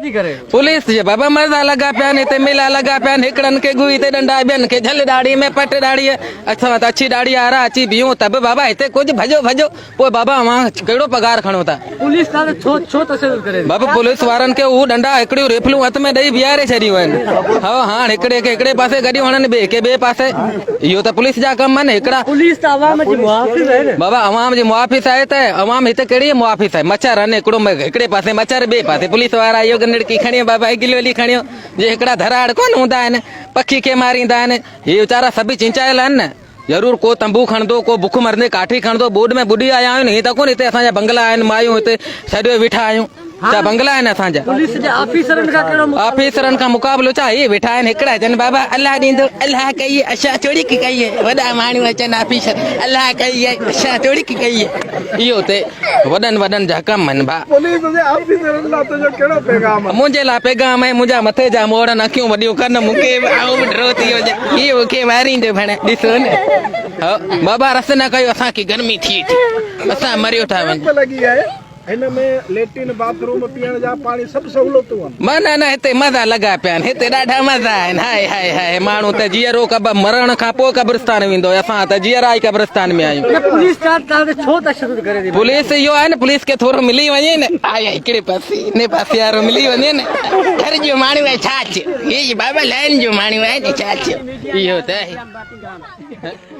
थी करे पुलिस जे बाबा मजा लगा पिया ने ते मेला लगा पिया हिकड़न के गुई ते डंडा बेन के झल दाढ़ी में पट दाढ़ी असां त अच्छी दाढ़ी आरा अची बियो तब बाबा हिते कुछ भजो भजो पोइ बाबा वहां केड़ो पगार खणो था पुलिस का छो छो तशद्दुद करे बाबा पुलिस वारन के ऊ डंडा हिकड़ियो रेफलू हथ में दई बियारे छड़ियो आहिनि हां हां हिकड़े के हिकड़े पासे गडी वणन बे के बे पासे इहो त पुलिस जा कम आहिनि हिकड़ा पुलिस त अवाम जी मुहाफ़िज़ है बाबा अवाम जी मुहाफ़िज़ आहे त अवाम हिते केड़ी मुहाफ़िज़ आहे मच्छर आने हिकड़ो हिकड़े पासे मच्छर बे पासे पुलिस वारा इहो गंदड़की खणियो बाबा गिलोली खणियो जे हिकड़ा धराड़ कोन हूंदा आहिनि पखी के मारींदा आहिनि हे वीचारा सभई चिंचायल आहिनि न जरूर को तंबू खणंदो को बुख मरंदे काठी खणंदो बोर्ड में बुडी आया आहियूं ही त कोन हिते असांजा बंगला आहिनि मायूं हिते सॼो वेठा आहियूं चा बंगला आहिनि असांजा पुलिस जे ऑफिसरन का केड़ो ऑफिसरन का मुकाबलो चा हे वेठा आहिनि हिकड़ा चवनि बाबा अल्लाह ॾींदो अल्लाह कई असां थोड़ी की कई वॾा माण्हू अचनि ऑफिसर अल्लाह कई असां थोड़ी की कई इहो ते वॾनि वॾनि जा कम आहिनि भा पुलिस जे ऑफिसरन लाइ तुंहिंजो कहिड़ो पैगाम आहे मुंहिंजे लाइ पैगाम आहे मुंहिंजा मथे जा मोड़नि अखियूं वॾियूं कनि मूंखे आऊं बि डरो थी वञे इहो मूंखे मारींदो भेण ॾिसो न बाबा रस न कयो असांखे गर्मी थिए थी असां मरियो था वञूं लगी आहे हिन में लेट्रिन बाथरूम पीअण जा पाणी सभु सहूलियतूं आहिनि न न हिते मज़ा लॻा पिया आहिनि हिते ॾाढा मज़ा आहिनि हाय हाय हाय माण्हू त जीअरो मरण खां पोइ कब्रिस्तान वेंदो असां त जीअरा ई कब्रिस्तान में आहियूं पुलिस का छो तशद्दुद करे थी पुलिस इहो आहे न पुलिस खे थोरो मिली वञे न आय हिकिड़े पासे इन पासे वारो मिली वञे न घर जो माण्हू आहे छा थियो हे बाबा लाइन जो माण्हू आहे छा थियो इहो त आहे